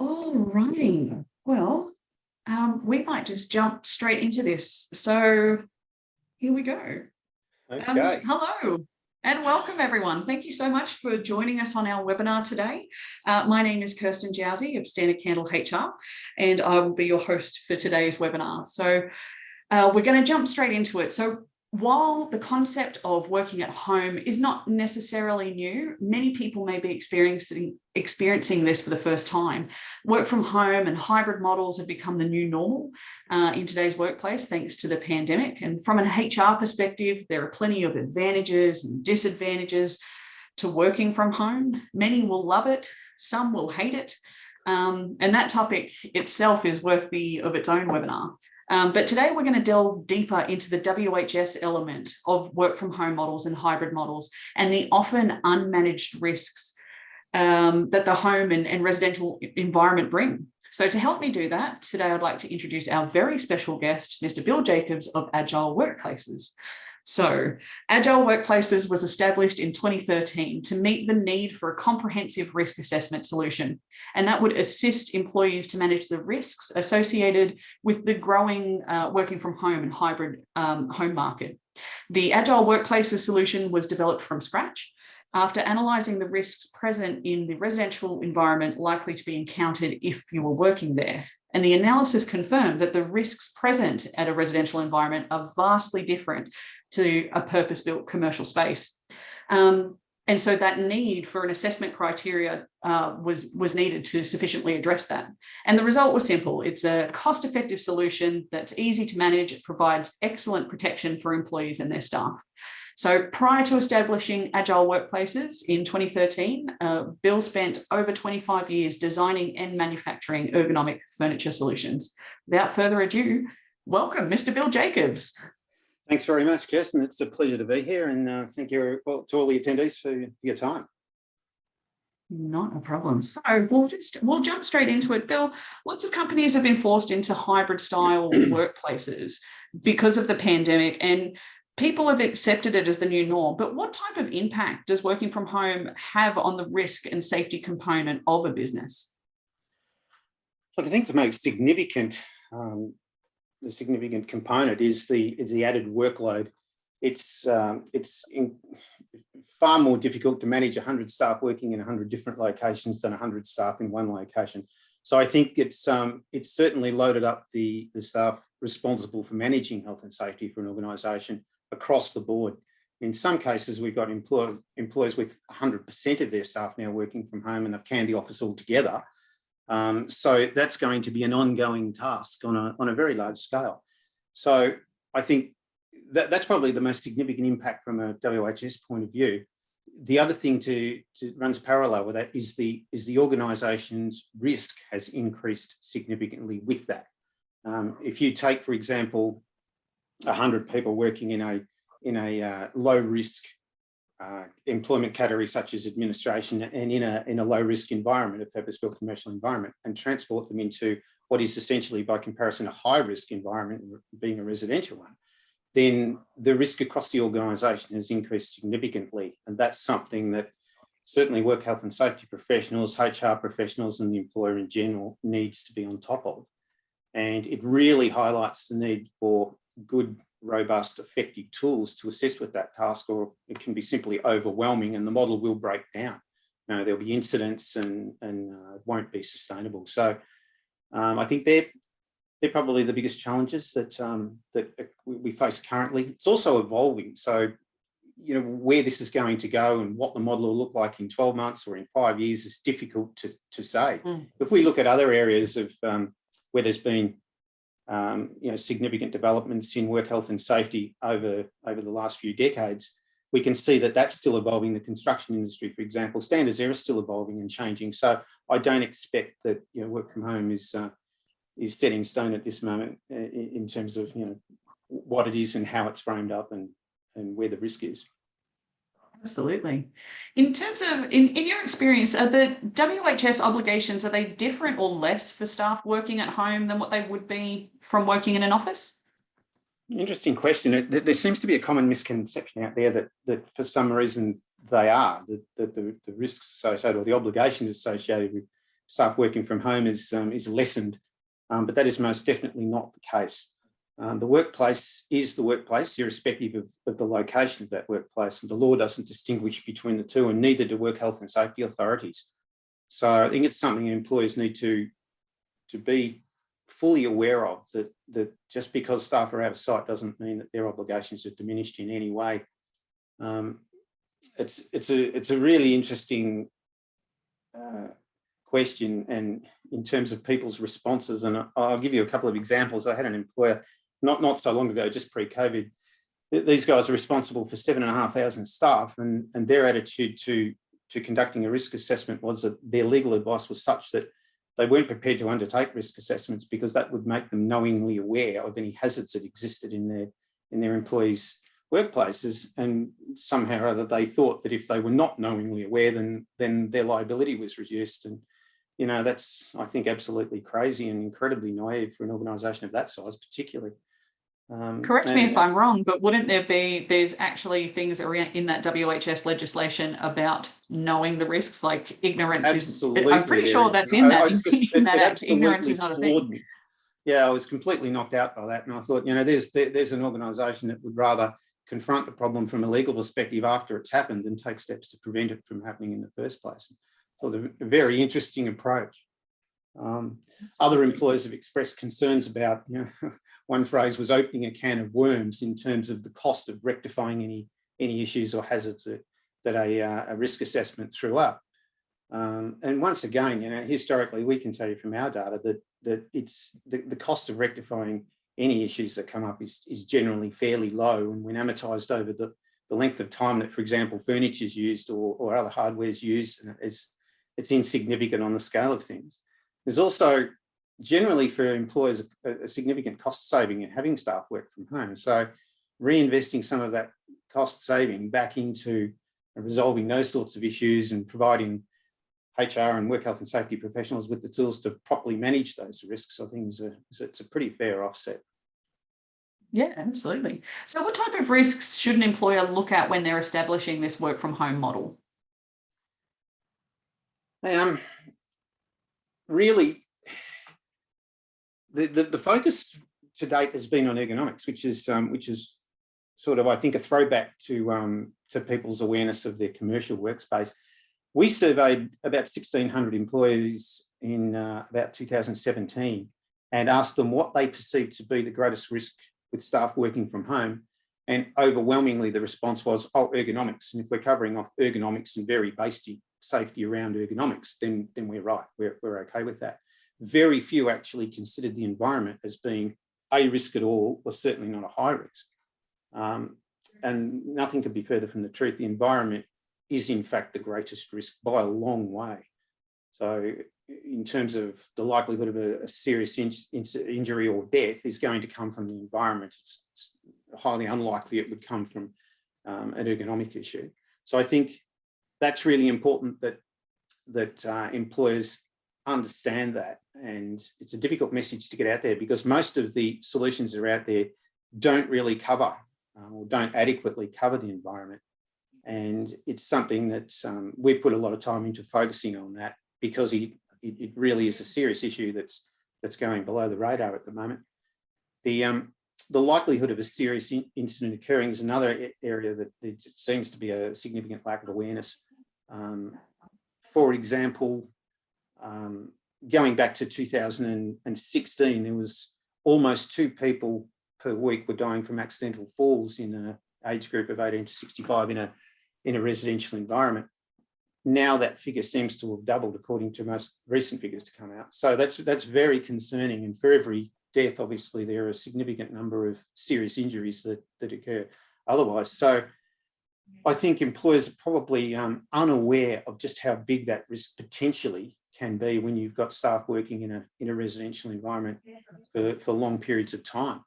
All righty. Well, we might just jump straight into this. So here we go. Okay. Hello and welcome, everyone. Thank you so much for joining us on our webinar today. My name is Kirsten Jowsey of Standard Candle HR, and I will be your host for today's webinar. So we're going to jump straight into it. So while the concept of working at home is not necessarily new, many people may be experiencing this for the first time. Work from home and hybrid models have become the new normal in today's workplace, thanks to the pandemic. And from an HR perspective, there are plenty of advantages and disadvantages to working from home. Many will love it, some will hate it. And that topic itself is worthy of its own webinar. But today we're going to delve deeper into the WHS element of work from home models and hybrid models and the often unmanaged risks that the home and residential environment bring. So to help me do that, today I'd like to introduce our very special guest, Mr. Bill Jacobs of Agile Workplaces. So Agile Workplaces was established in 2013 to meet the need for a comprehensive risk assessment solution, and that would assist employees to manage the risks associated with the growing working from home and hybrid home market. The Agile Workplaces solution was developed from scratch after analysing the risks present in the residential environment likely to be encountered if you were working there. And the analysis confirmed that the risks present at a residential environment are vastly different to a purpose-built commercial space. And so that need for an assessment criteria was needed to sufficiently address that. And the result was simple. It's a cost-effective solution that's easy to manage. It provides excellent protection for employees and their staff. So prior to establishing Agile Workplaces in 2013, Bill spent over 25 years designing and manufacturing ergonomic furniture solutions. Without further ado, welcome, Mr. Bill Jacobs. Thanks very much, Kirsten. It's a pleasure to be here, and thank you to all the attendees for your time. Not a problem. So we'll jump straight into it. Bill, lots of companies have been forced into hybrid style workplaces because of the pandemic, and people have accepted it as the new norm. But what type of impact does working from home have on the risk and safety component of a business? Look, I think the most significant component is the added workload. It's far more difficult to manage 100 staff working in 100 different locations than 100 staff in one location. So I think it's certainly loaded up the staff responsible for managing health and safety for an organisation across the board. In some cases, we've got employers with 100% of their staff now working from home, and they've canned the office altogether. So that's going to be an ongoing task on a very large scale. So I think that's probably the most significant impact from a WHS point of view. The other thing to runs parallel with that is the organisation's risk has increased significantly with that. If you take, for example, 100 people working in a low risk employment category such as administration and in a low risk environment, a purpose-built commercial environment, and transport them into what is essentially by comparison a high risk environment, being a residential one, then the risk across the organisation has increased significantly. And that's something that certainly work health and safety professionals, HR professionals and the employer in general needs to be on top of. And it really highlights the need for good, robust, effective tools to assist with that task, or it can be simply overwhelming and the model will break down. You know, there'll be incidents and it won't be sustainable. So I think they're probably the biggest challenges that we face currently. It's also evolving. So, you know, where this is going to go and what the model will look like in 12 months or in 5 years is difficult to say. If we look at other areas of where there's been significant developments in work health and safety over the last few decades, we can see that that's still evolving. The construction industry, for example, standards there are still evolving and changing. So I don't expect that work from home is set in stone at this moment in terms of what it is and how it's framed up and where the risk is. Absolutely. In terms of, in your experience, are the WHS obligations, are they different or less for staff working at home than what they would be from working in an office? Interesting question. There seems to be a common misconception out there that for some reason they are, that the risks associated or the obligations associated with staff working from home is lessened, but that is most definitely not the case. The workplace is the workplace, irrespective of the location of that workplace, and the law doesn't distinguish between the two, and neither do work health and safety authorities. So I think it's something employers need to be fully aware of, that just because staff are out of sight doesn't mean that their obligations are diminished in any way. It's a really interesting question, and in terms of people's responses, and I'll give you a couple of examples. I had an employer not so long ago, just pre-COVID. These guys are responsible for 7,500 staff, and their attitude to conducting a risk assessment was that their legal advice was such that they weren't prepared to undertake risk assessments because that would make them knowingly aware of any hazards that existed in their employees' workplaces, and somehow or other they thought that if they were not knowingly aware, then their liability was reduced. And you know, that's, I think, absolutely crazy and incredibly naive for an organisation of that size, particularly. Correct me if I'm wrong, but wouldn't there's actually things around in that WHS legislation about knowing the risks, like ignorance? Absolutely, I'm pretty sure that's in that. It Act. Ignorance is not a thing. Me. Yeah, I was completely knocked out by that, and I thought, you know, there's an organisation that would rather confront the problem from a legal perspective after it's happened than take steps to prevent it from happening in the first place. So a very interesting approach. Other employers have expressed concerns about, you know, one phrase was opening a can of worms in terms of the cost of rectifying any issues or hazards that a risk assessment threw up. And once again, you know, historically, we can tell you from our data that it's the cost of rectifying any issues that come up is generally fairly low, and when amortised over the length of time that, for example, furniture is used or other hardware is used, it's insignificant on the scale of things. There's also generally for employers a significant cost saving in having staff work from home. So reinvesting some of that cost saving back into resolving those sorts of issues and providing HR and work health and safety professionals with the tools to properly manage those risks, I think it's a pretty fair offset. Yeah, absolutely. So what type of risks should an employer look at when they're establishing this work from home model? Really, the focus to date has been on ergonomics, which is sort of, I think, a throwback to people's awareness of their commercial workspace. We surveyed about 1,600 employees in about 2017 and asked them what they perceived to be the greatest risk with staff working from home. And overwhelmingly, the response was, oh, ergonomics. And if we're covering off ergonomics and very basic safety around ergonomics, then we're right. We're okay with that. Very few actually considered the environment as being a risk at all, or certainly not a high risk. And nothing could be further from the truth. The environment is in fact the greatest risk by a long way. So in terms of the likelihood of a serious injury or death is going to come from the environment. It's highly unlikely it would come from an ergonomic issue. So I think that's really important that employers understand that, and it's a difficult message to get out there because most of the solutions that are out there don't really cover or don't adequately cover the environment. And it's something that we put a lot of time into focusing on that because it really is a serious issue that's going below the radar at the moment. The likelihood of a serious incident occurring is another area that there seems to be a significant lack of awareness. For example, going back to 2016, there was almost 2 people per week were dying from accidental falls in an age group of 18 to 65 in a residential environment. Now that figure seems to have doubled according to most recent figures to come out. So that's very concerning. And for every death, obviously, there are a significant number of serious injuries that occur otherwise. So I think employers are probably unaware of just how big that risk potentially can be when you've got staff working in a residential environment for long periods of time.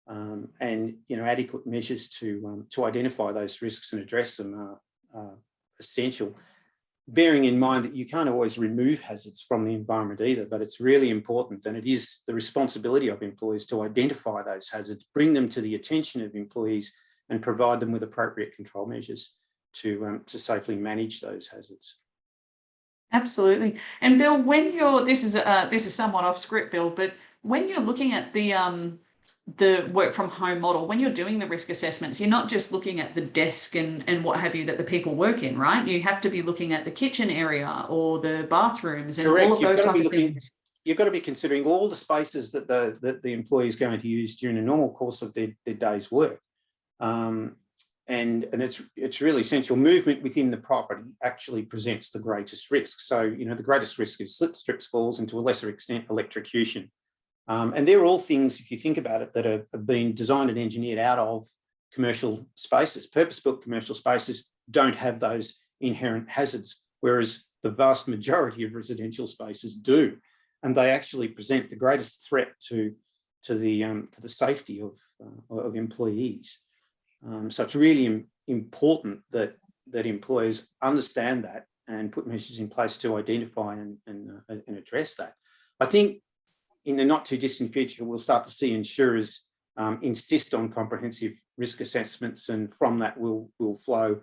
And adequate measures to identify those risks and address them are essential. Bearing in mind that you can't always remove hazards from the environment either, but it's really important, and it is the responsibility of employees to identify those hazards, bring them to the attention of employees, and provide them with appropriate control measures to safely manage those hazards. Absolutely. And Bill, when you're this is somewhat off script, Bill, but when you're looking at the work from home model, when you're doing the risk assessments, you're not just looking at the desk and what have you that the people work in, right? You have to be looking at the kitchen area or the bathrooms and all Correct. of those type of things. You've got to be considering all the spaces that the employee is going to use during the normal course of their day's work. And it's really essential. Movement within the property actually presents the greatest risk. So, the greatest risk is slip, trips, falls, and to a lesser extent, electrocution. And they're all things, if you think about it, that have been designed and engineered out of commercial spaces. Purpose-built commercial spaces don't have those inherent hazards, whereas the vast majority of residential spaces do. And they actually present the greatest threat to the safety of employees. So it's really important that employers understand that and put measures in place to identify and address that. I think in the not too distant future, we'll start to see insurers insist on comprehensive risk assessments, and from that will flow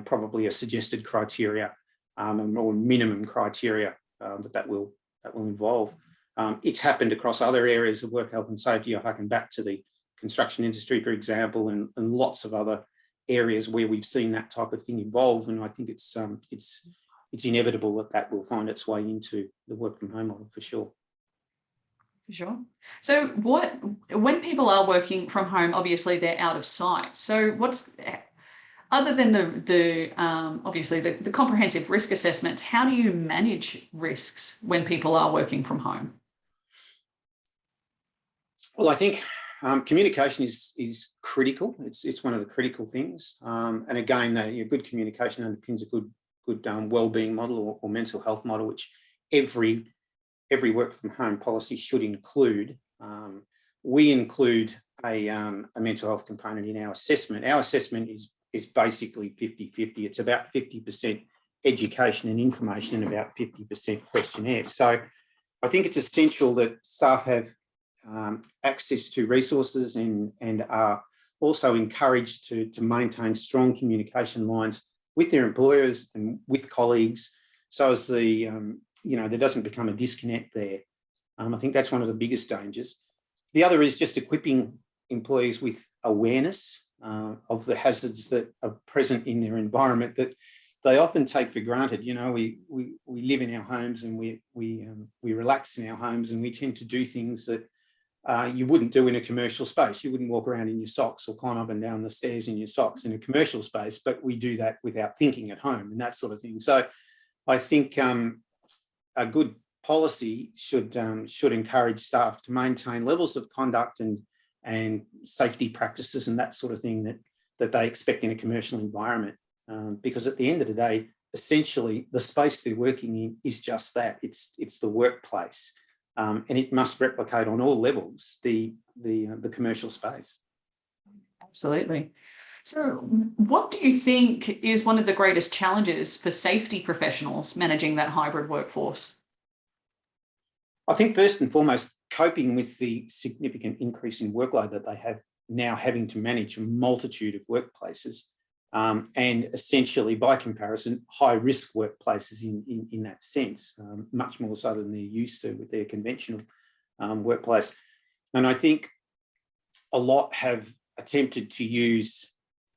probably a suggested criteria or minimum criteria that will involve. It's happened across other areas of work health and safety. I harken back to the construction industry, for example, and lots of other areas where we've seen that type of thing evolve. And I think it's inevitable that will find its way into the work from home model for sure. For sure. So when people are working from home, obviously they're out of sight. So other than obviously the comprehensive risk assessments, how do you manage risks when people are working from home? Well, I think communication is critical. It's one of the critical things. And again, good communication underpins a good well-being model or mental health model, which every work from home policy should include. We include a mental health component in our assessment. Our assessment is basically 50-50. It's about 50% education and information and about 50% questionnaire. So I think it's essential that staff have access to resources and are also encouraged to maintain strong communication lines with their employers and with colleagues, so as there doesn't become a disconnect there. I think that's one of the biggest dangers. The other is just equipping employees with awareness of the hazards that are present in their environment that they often take for granted. We live in our homes and we relax in our homes, and we tend to do things that you wouldn't do in a commercial space. You wouldn't walk around in your socks or climb up and down the stairs in your socks in a commercial space, but we do that without thinking at home and that sort of thing. So I think a good policy should encourage staff to maintain levels of conduct and safety practices and that sort of thing that they expect in a commercial environment. Because at the end of the day, essentially the space they're working in is just that. It's the workplace. And it must replicate on all levels the commercial space. Absolutely. So what do you think is one of the greatest challenges for safety professionals managing that hybrid workforce? I think first and foremost, coping with the significant increase in workload that they have now, having to manage a multitude of workplaces, and essentially, by comparison, high-risk workplaces in that sense, much more so than they're used to with their conventional workplace. And I think a lot have attempted to use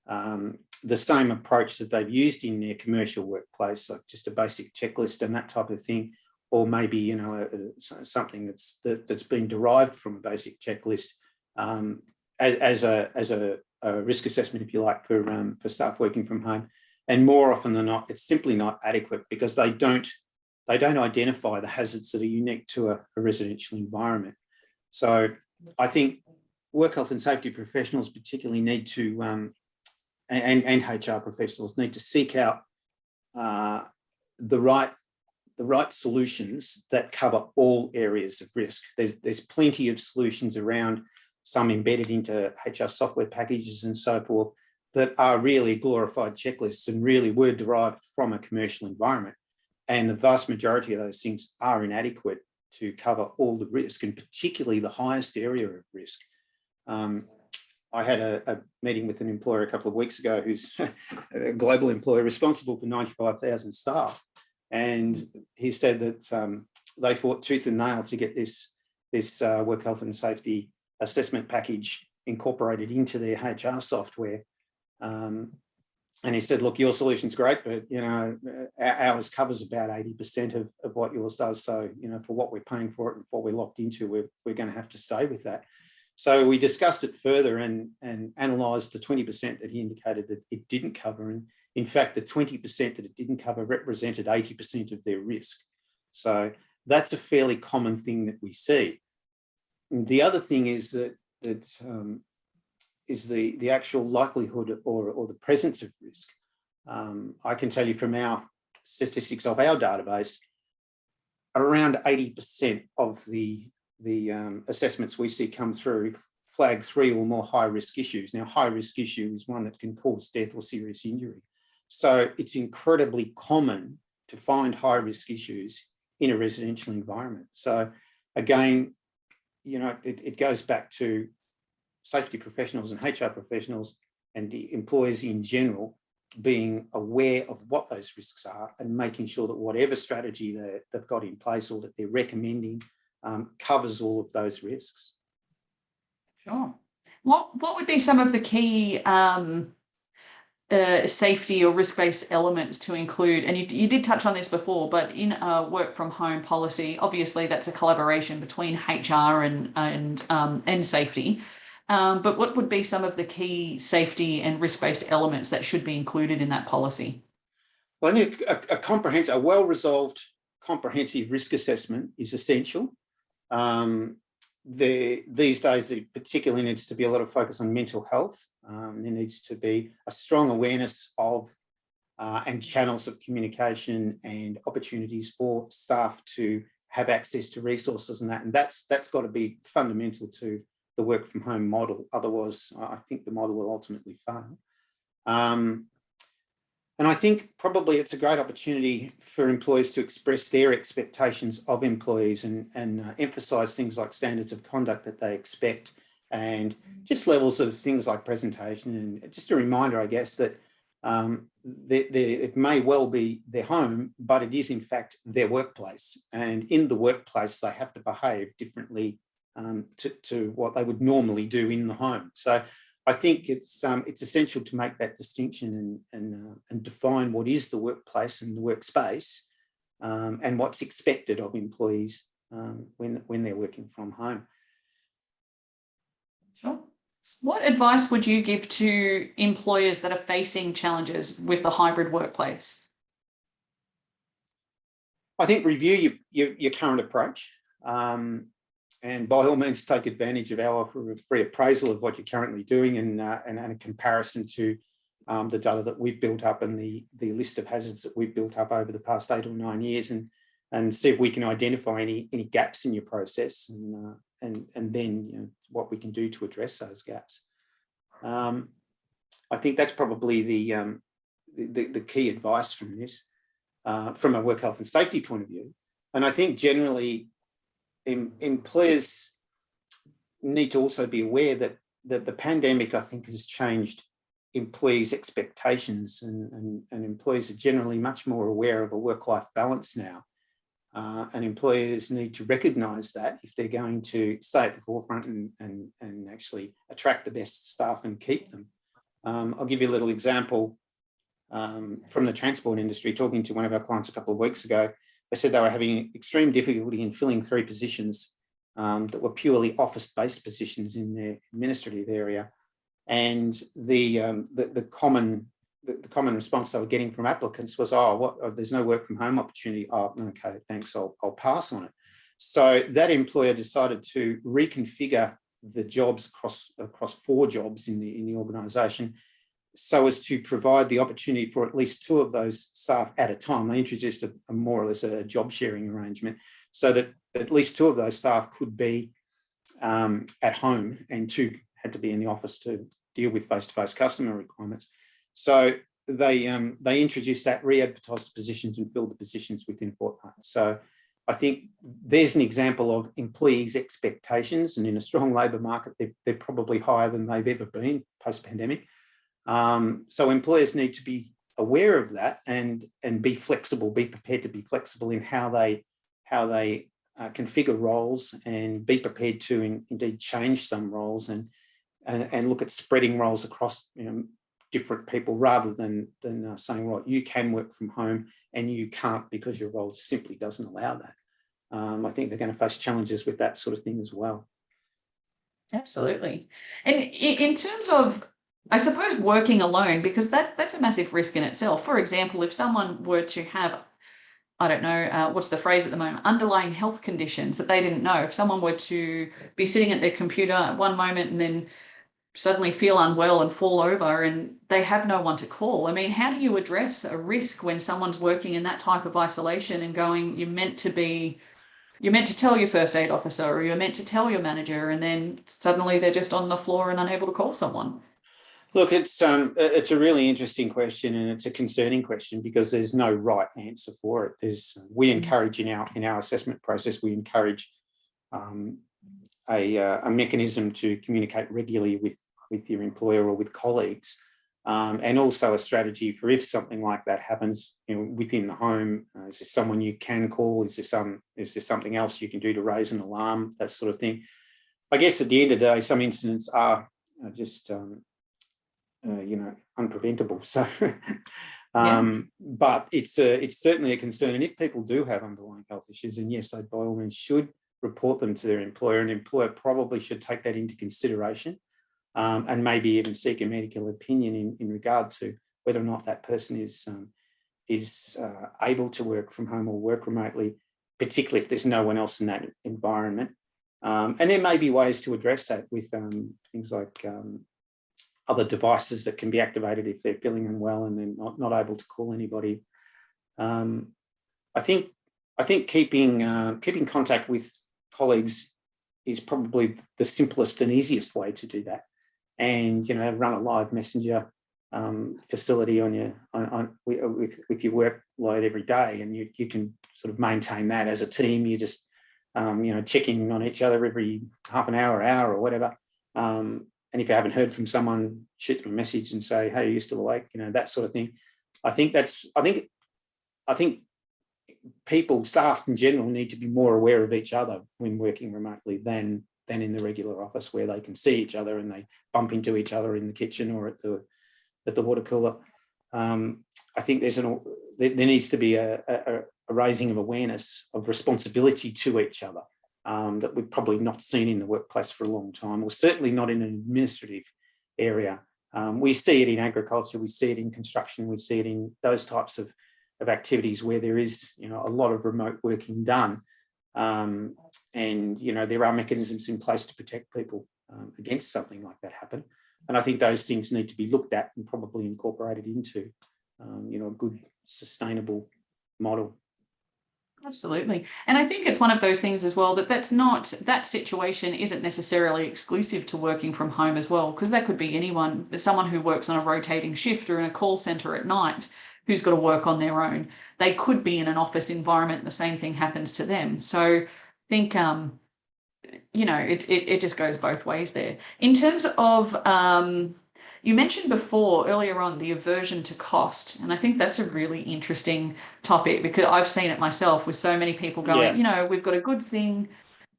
the same approach that they've used in their commercial workplace, like just a basic checklist and that type of thing, or maybe something that's been derived from a basic checklist as a risk assessment, if you like, for staff working from home. And more often than not, it's simply not adequate because they don't identify the hazards that are unique to a residential environment. So I think work health and safety professionals particularly need to, and HR professionals need to seek out the right solutions that cover all areas of risk. There's plenty of solutions around, some embedded into HR software packages and so forth, that are really glorified checklists and really were derived from a commercial environment. And the vast majority of those things are inadequate to cover all the risk, and particularly the highest area of risk. I had a meeting with an employer a couple of weeks ago who's a global employer responsible for 95,000 staff. And he said that they fought tooth and nail to get this work health and safety assessment package incorporated into their HR software. And he said, look, your solution's great, but, ours covers about 80% of what yours does. So, for what we're paying for it and what we're locked into, we're going to have to stay with that. So we discussed it further and analysed the 20% that he indicated that it didn't cover. And in fact, the 20% that it didn't cover represented 80% of their risk. So that's a fairly common thing that we see. And the other thing is that is the actual likelihood or the presence of risk. I can tell you from our statistics of our database, around 80% of the assessments we see come through flag 3 or more high-risk issues. Now, high-risk issue is one that can cause death or serious injury. So it's incredibly common to find high-risk issues in a residential environment. So again, it goes back to safety professionals and HR professionals and the employers in general being aware of what those risks are and making sure that whatever strategy they've got in place or that they're recommending covers all of those risks. Sure. What would be some of the key safety or risk-based elements to include? And you did touch on this before, but in a work from home policy, obviously that's a collaboration between HR and safety. But what would be some of the key safety and risk-based elements that should be included in that policy? Well, I think a well-resolved, comprehensive risk assessment is essential. These days, there particularly needs to be a lot of focus on mental health. There needs to be a strong awareness of and channels of communication and opportunities for staff to have access to resources and that. And that's got to be fundamental to the work from home model. Otherwise, I think the model will ultimately fail. And I think probably it's a great opportunity for employers to express their expectations of employees and emphasise things like standards of conduct that they expect and just levels of things like presentation. And just a reminder, I guess, that it may well be their home, but it is in fact their workplace. And in the workplace, they have to behave differently to what they would normally do in the home. So I think it's essential to make that distinction and define what is the workplace and the workspace and what's expected of employees when they're working from home. Sure. What advice would you give to employers that are facing challenges with the hybrid workplace? I think review your current approach. And by all means, take advantage of our offer of free appraisal of what you're currently doing and a comparison to the data that we've built up and the list of hazards that we've built up over the past 8 or 9 years and see if we can identify any gaps in your process and then what we can do to address those gaps. I think that's probably the key advice from this, from a work health and safety point of view. And I think generally, employers need to also be aware that the pandemic, I think, has changed employees' expectations and employees are generally much more aware of a work-life balance now. And employers need to recognise that if they're going to stay at the forefront and actually attract the best staff and keep them. I'll give you a little example from the transport industry. Talking to one of our clients a couple of weeks ago, they said they were having extreme difficulty in filling 3 positions that were purely office-based positions in their administrative area. And the common response they were getting from applicants was, there's no work from home opportunity. Oh, okay, thanks, I'll pass on it. So that employer decided to reconfigure the jobs across 4 jobs in the organisation so as to provide the opportunity for at least 2 of those staff at a time. They introduced a more or less a job sharing arrangement so that at least 2 of those staff could be at home and 2 had to be in the office to deal with face-to-face customer requirements. So they introduced that, re-advertised the positions and filled the positions within fortnight. So I think there's an example of employees' expectations, and in a strong labour market, they're probably higher than they've ever been post-pandemic. So employers need to be aware of that and be flexible, be prepared to be flexible in how they configure roles, and be prepared to indeed change some roles and look at spreading roles across different people, rather than saying, right, you can work from home and you can't because your role simply doesn't allow that. I think they're going to face challenges with that sort of thing as well. Absolutely. And in terms of, I suppose, working alone, because that's a massive risk in itself. For example, if someone were to have, I don't know, what's the phrase at the moment, underlying health conditions that they didn't know. If someone were to be sitting at their computer at one moment and then suddenly feel unwell and fall over and they have no one to call. I mean, how do you address a risk when someone's working in that type of isolation and going, you're meant to tell your first aid officer, or you're meant to tell your manager, and then suddenly they're just on the floor and unable to call someone? Look, it's a really interesting question, and it's a concerning question because there's no right answer for it. We encourage in our assessment process, we encourage a mechanism to communicate regularly with your employer or with colleagues, and also a strategy for if something like that happens, within the home. Is there someone you can call? Is there something else you can do to raise an alarm? That sort of thing. I guess at the end of the day, some incidents are just unpreventable. So, but it's certainly a concern. And if people do have underlying health issues, then yes, they by all means should report them to their employer. An employer probably should take that into consideration, and maybe even seek a medical opinion in regard to whether or not that person is able to work from home or work remotely, particularly if there's no one else in that environment. And there may be ways to address that with things like other devices that can be activated if they're feeling unwell and they're not able to call anybody. I think keeping contact with colleagues is probably the simplest and easiest way to do that. And run a live messenger facility with your workload every day, and you can sort of maintain that as a team. You just checking on each other every half an hour or whatever. And if you haven't heard from someone, shoot them a message and say, hey, are you still awake? That sort of thing. I think people, staff in general, need to be more aware of each other when working remotely than in the regular office, where they can see each other and they bump into each other in the kitchen or at the water cooler. I think there needs to be a raising of awareness of responsibility to each other that we've probably not seen in the workplace for a long time, or certainly not in an administrative area. We see it in agriculture, we see it in construction, we see it in those types of activities where there is a lot of remote working done. And there are mechanisms in place to protect people against something like that happen. And I think those things need to be looked at and probably incorporated into a good sustainable model. Absolutely. And I think it's one of those things as well that situation isn't necessarily exclusive to working from home as well, because that could be someone who works on a rotating shift or in a call center at night who's got to work on their own. They could be in an office environment and the same thing happens to them. So I think, it just goes both ways there. In terms of, you mentioned earlier on, the aversion to cost. And I think that's a really interesting topic, because I've seen it myself with so many people going, we've got a good thing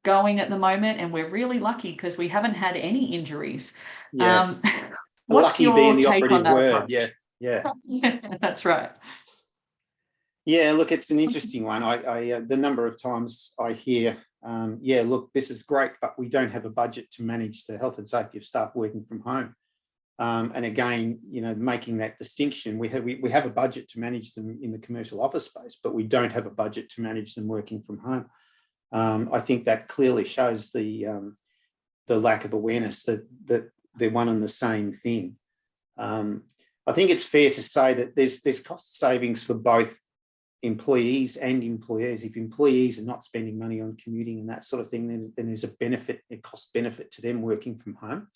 going at the moment and we're really lucky because we haven't had any injuries. Yeah. What's lucky your being the take operative on that word. approach? Yeah. Yeah, that's right. Yeah, look, it's an interesting one. I the number of times I hear, look, this is great, but we don't have a budget to manage the health and safety of staff working from home. And again, making that distinction, we have a budget to manage them in the commercial office space, but we don't have a budget to manage them working from home. I think that clearly shows the lack of awareness that they're one and the same thing. I think it's fair to say that there's cost savings for both employees and employers. If employees are not spending money on commuting and that sort of thing, then there's a cost benefit to them working from home.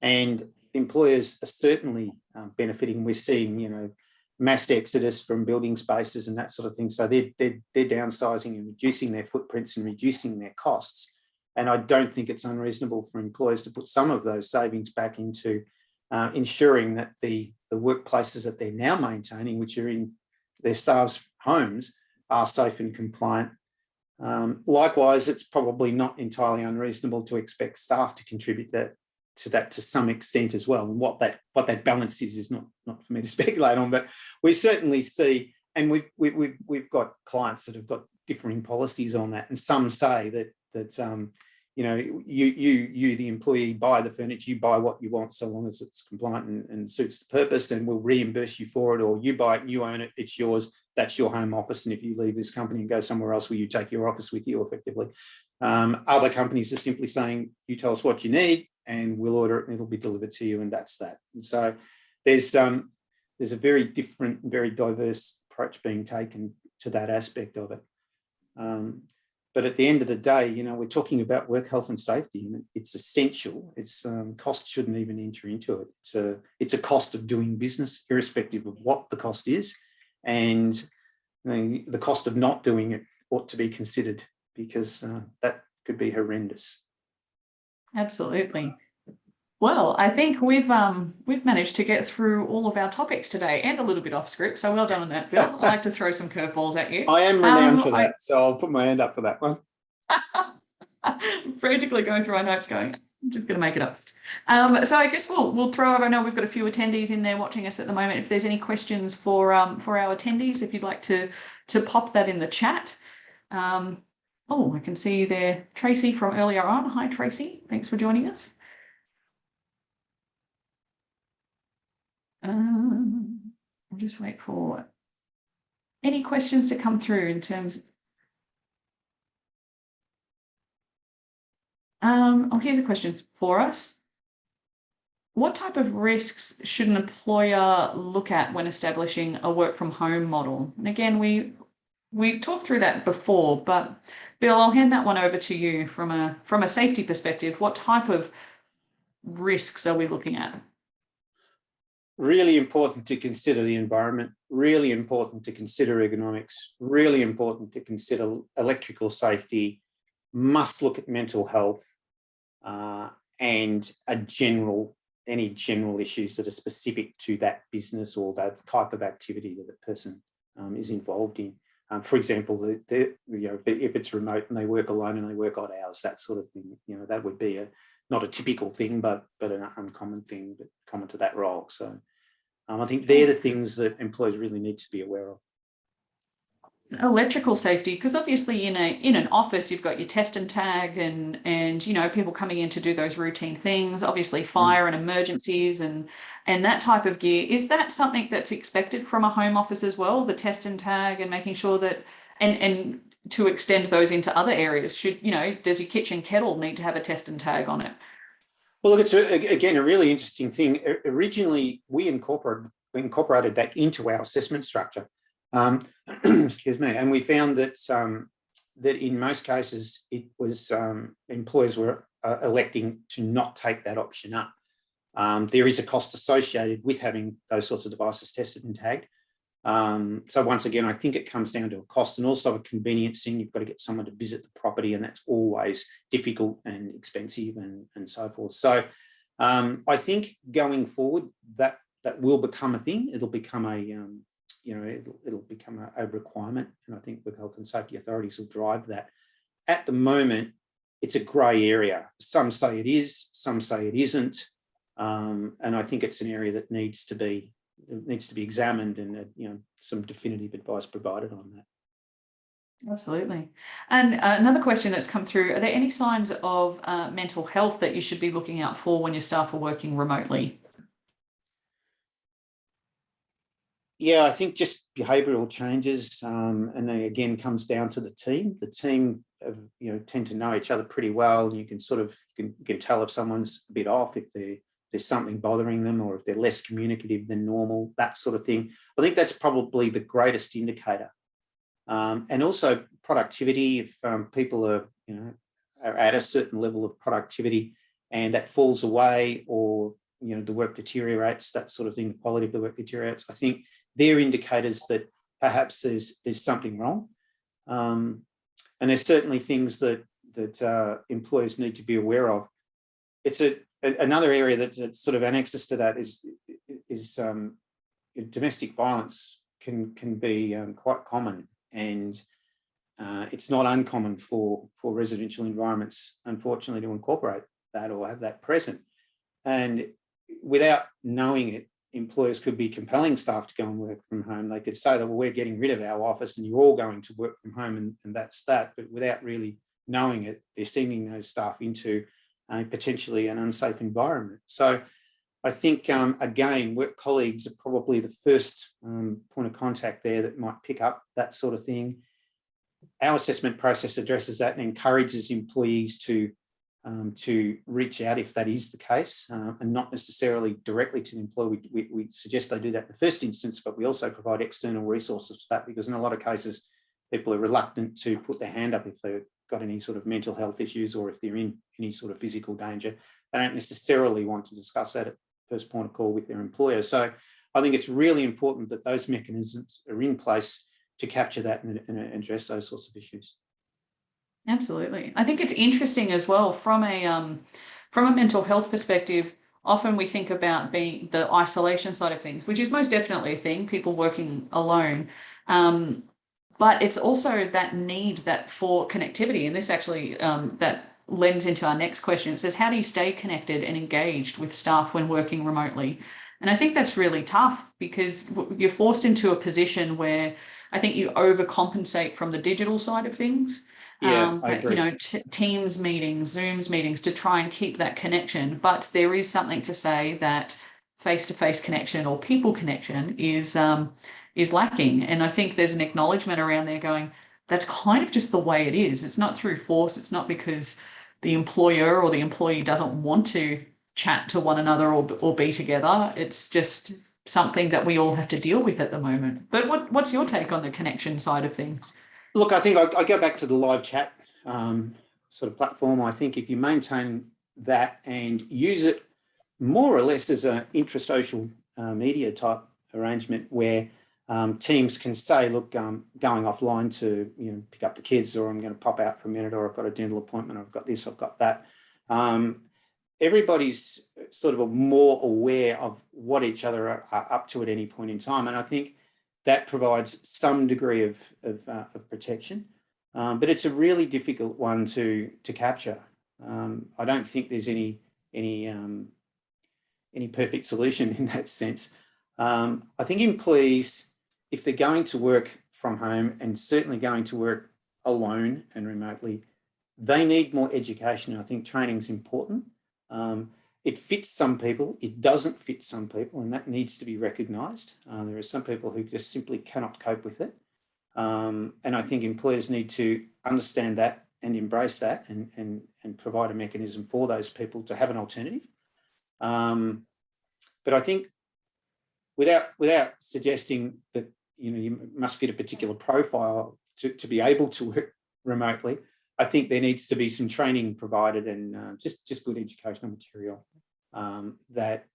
And employers are certainly benefiting. We're seeing, mass exodus from building spaces and that sort of thing. So they're downsizing and reducing their footprints and reducing their costs. And I don't think it's unreasonable for employers to put some of those savings back into ensuring that the workplaces that they're now maintaining, which are in their staff's homes, are safe and compliant. Likewise, it's probably not entirely unreasonable to expect staff to contribute to that to some extent as well. And what that balance is not for me to speculate on, but we certainly see, and we've got clients that have got differing policies on that, and some say that you know, you the employee buy the furniture, you buy what you want so long as it's compliant and suits the purpose, and we'll reimburse you for it, or you buy it and you own it, it's yours, that's your home office, and if you leave this company and go somewhere else, will you take your office with you effectively? Other companies are simply saying, you tell us what you need and we'll order it and it'll be delivered to you, and that's that. And so there's a very different, very diverse approach being taken to that aspect of it. But at the end of the day, you know, we're talking about work health and safety, and it's essential. It's cost shouldn't even enter into it. It's a cost of doing business, irrespective of what the cost is, and you know, the cost of not doing it ought to be considered, because that could be horrendous. Absolutely. Well, I think we've managed to get through all of our topics today, and a little bit off script. So well done on that, Bill. I like to throw some curveballs at you. I am renowned for that, so I'll put my hand up for that one. Frantically going through our notes, going, I'm just going to make it up. So I guess we'll throw over. I know we've got a few attendees in there watching us at the moment. If there's any questions for our attendees, if you'd like to pop that in the chat. Oh, I can see you there, Tracy from earlier on. Hi, Tracy. Thanks for joining us. I'll just wait for any questions to come through in terms. Oh, here's a question for us. What type of risks should an employer look at when establishing a work from home model? And again, we talked through that before, but Bill, I'll hand that one over to you from a safety perspective. What type of risks are we looking at? Really important to consider the environment, really important to consider ergonomics, really important to consider electrical safety, must look at mental health, and any general issues that are specific to that business or that type of activity that the person is involved in. For example, you know, if it's remote and they work alone and they work odd hours, that sort of thing, you know, that would be not a typical thing, but an uncommon thing, but common to that role. So I think they're the things that employees really need to be aware of. Electrical safety, because obviously in an office you've got your test and tag and you know, people coming in to do those routine things, obviously fire and emergencies and that type of gear. Is that something that's expected from a home office as well, the test and tag, and making sure that and to extend those into other areas? Should, you know, does your kitchen kettle need to have a test and tag on it? Well, look, it's again a really interesting thing. Originally we incorporated that into our assessment structure. Excuse me, and we found that that in most cases it was employers were electing to not take that option up. There is a cost associated with having those sorts of devices tested and tagged. So once again, I think it comes down to a cost and also a convenience thing. You've got to get someone to visit the property, and that's always difficult and expensive and so forth. So I think going forward that will become a thing. It'll become a you know, it'll become a requirement, and I think the health and safety authorities will drive that. At the moment, it's a grey area. Some say it is, some say it isn't, and I think it's an area that needs to be examined, and you know, some definitive advice provided on that. Absolutely. And another question that's come through: are there any signs of mental health that you should be looking out for when your staff are working remotely? Yeah, I think just behavioural changes, and then again comes down to the team. The team, you know, tend to know each other pretty well, and you can sort of you can tell if someone's a bit off, if there's something bothering them, or if they're less communicative than normal, that sort of thing. I think that's probably the greatest indicator. And also productivity. If people are, you know, are at a certain level of productivity and that falls away, or you know, the work deteriorates, that sort of thing, the quality of the work deteriorates, I think they're indicators that perhaps there's something wrong. And there's certainly things that employers need to be aware of. It's another area that sort of annexes to that is domestic violence can be quite common, and it's not uncommon for residential environments, unfortunately, to incorporate that or have that present. And without knowing it, employers could be compelling staff to go and work from home. They could say that, well, we're getting rid of our office and you're all going to work from home, and that's that. But without really knowing it, they're sending those staff into potentially an unsafe environment. So I think, again, work colleagues are probably the first point of contact there that might pick up that sort of thing. Our assessment process addresses that and encourages employees to reach out if that is the case, and not necessarily directly to the employer. We suggest they do that in the first instance, but we also provide external resources for that, because in a lot of cases, people are reluctant to put their hand up if they've got any sort of mental health issues or if they're in any sort of physical danger. They don't necessarily want to discuss that at first point of call with their employer. So I think it's really important that those mechanisms are in place to capture that and address those sorts of issues. Absolutely. I think it's interesting as well from a mental health perspective. Often we think about being the isolation side of things, which is most definitely a thing, people working alone. But it's also that need that for connectivity. And this actually, that lends into our next question. It says, how do you stay connected and engaged with staff when working remotely? And I think that's really tough, because you're forced into a position where I think you overcompensate from the digital side of things. Yeah, I agree. You know, Teams meetings, Zooms meetings, to try and keep that connection. But there is something to say that face-to-face connection or people connection is lacking. And I think there's an acknowledgement around there going, that's kind of just the way it is. It's not through force. It's not because the employer or the employee doesn't want to chat to one another or be together. It's just something that we all have to deal with at the moment. But what's your take on the connection side of things? Look, I think I go back to the live chat sort of platform. I think if you maintain that and use it more or less as an intrasocial media type arrangement, where teams can say, look, I'm going offline to pick up the kids, or I'm going to pop out for a minute, or I've got a dental appointment, or I've got this, I've got that. Everybody's sort of more aware of what each other are up to at any point in time. And I think that provides some degree of protection, but it's a really difficult one to capture. I don't think there's any perfect solution in that sense. I think employees, if they're going to work from home and certainly going to work alone and remotely, they need more education. I think training is important. It fits some people, it doesn't fit some people, and that needs to be recognised. There are some people who just simply cannot cope with it. And I think employers need to understand that and embrace that and provide a mechanism for those people to have an alternative. But I think without suggesting that you must fit a particular profile to be able to work remotely, I think there needs to be some training provided and just good educational material that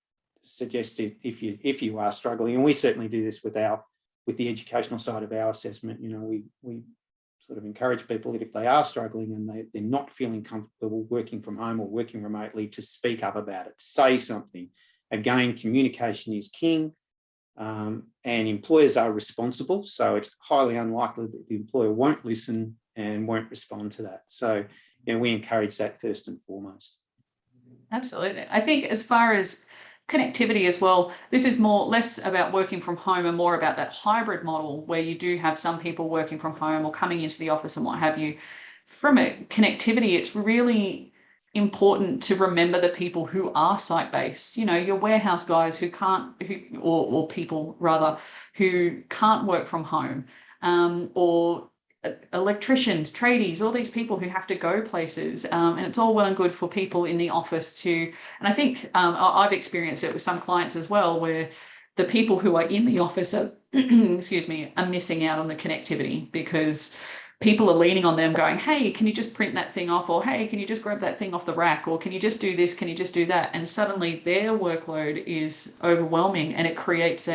suggests if you are struggling, and we certainly do this with the educational side of our assessment. We sort of encourage people that if they are struggling and they're not feeling comfortable working from home or working remotely, to speak up about it, say something. Again, communication is king, and employers are responsible, so it's highly unlikely that the employer won't listen and won't respond to that. So, we encourage that first and foremost. Absolutely. I think as far as connectivity as well, this is less about working from home and more about that hybrid model where you do have some people working from home or coming into the office and what have you. From a connectivity, it's really important to remember the people who are site-based, your warehouse guys or people rather, who can't work from home, or electricians, tradies, all these people who have to go places, and it's all well and good for people in the office and I think I've experienced it with some clients as well, where the people who are in the office are are missing out on the connectivity because people are leaning on them going, hey, can you just print that thing off? Or, hey, can you just grab that thing off the rack? Or can you just do this? Can you just do that? And suddenly their workload is overwhelming, and it creates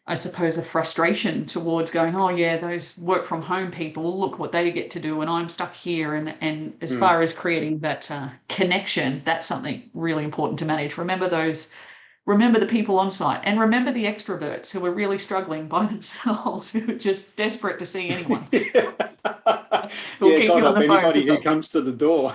I suppose, a frustration towards going, oh yeah, those work from home people, look what they get to do, and I'm stuck here. And as far as creating that connection, that's something really important to manage. Remember the people on site, and remember the extroverts who are really struggling by themselves, who are just desperate to see anyone. Who will keep you on the phone. Anybody who comes to the door.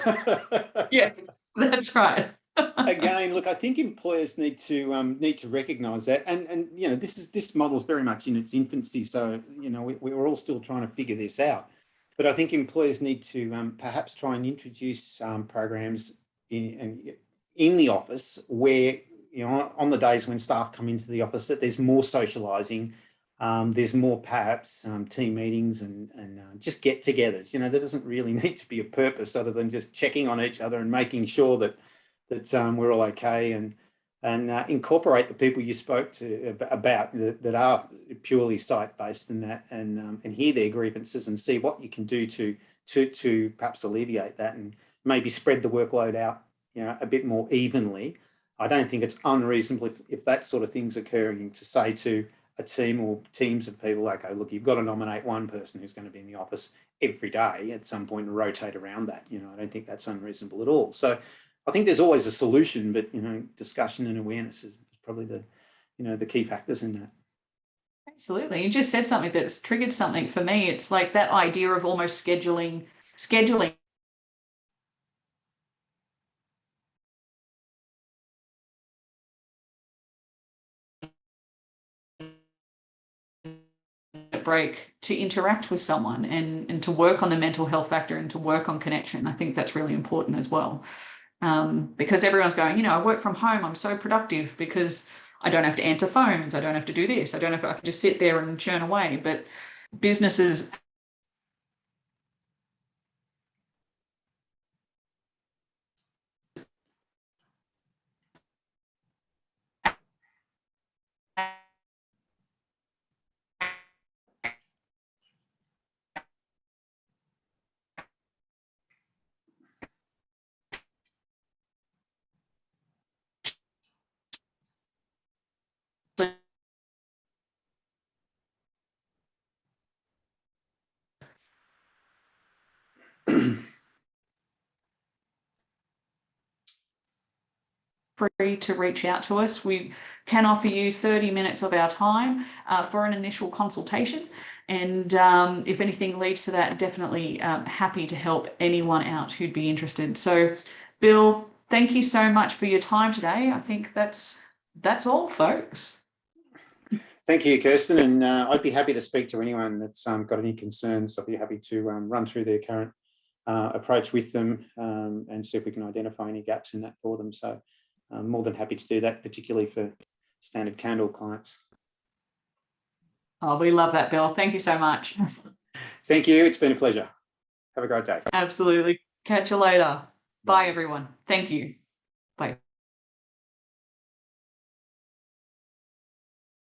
Yeah, that's right. Again, look, I think employers need to recognise that, and you know, this model is very much in its infancy, so you know, we're all still trying to figure this out. But I think employers need to perhaps try and introduce programs in the office where, you know, on the days when staff come into the office, that there's more socialising, there's more perhaps team meetings and just get-togethers. You know, there doesn't really need to be a purpose other than just checking on each other and making sure that we're all okay, and incorporate the people you spoke to about that are purely site-based and hear their grievances and see what you can do to perhaps alleviate that and maybe spread the workload out, you know, a bit more evenly. I don't think it's unreasonable if that sort of thing's occurring to say to a team or teams of people, okay, look, you've got to nominate one person who's going to be in the office every day at some point and rotate around that. You know, I don't think that's unreasonable at all. So I think there's always a solution, but, you know, discussion and awareness is probably the key factors in that. Absolutely. You just said something that's triggered something for me. It's like that idea of almost scheduling a break to interact with someone and to work on the mental health factor and to work on connection. I think that's really important as well. Because everyone's going, you know, I work from home, I'm so productive because I don't have to answer phones, I don't have to do this, I can just sit there and churn away. But businesses free to reach out to us. We can offer you 30 minutes of our time for an initial consultation. And if anything leads to that, definitely happy to help anyone out who'd be interested. So, Bill, thank you so much for your time today. I think that's all, folks. Thank you, Kirsten. And I'd be happy to speak to anyone that's got any concerns. I'd be happy to run through their current approach with them and see if we can identify any gaps in that for them. So I'm more than happy to do that, particularly for standard Candle clients. Oh, we love that, Bill. Thank you so much. Thank you. It's been a pleasure. Have a great day. Absolutely. Catch you later. Bye, everyone. Thank you. Bye.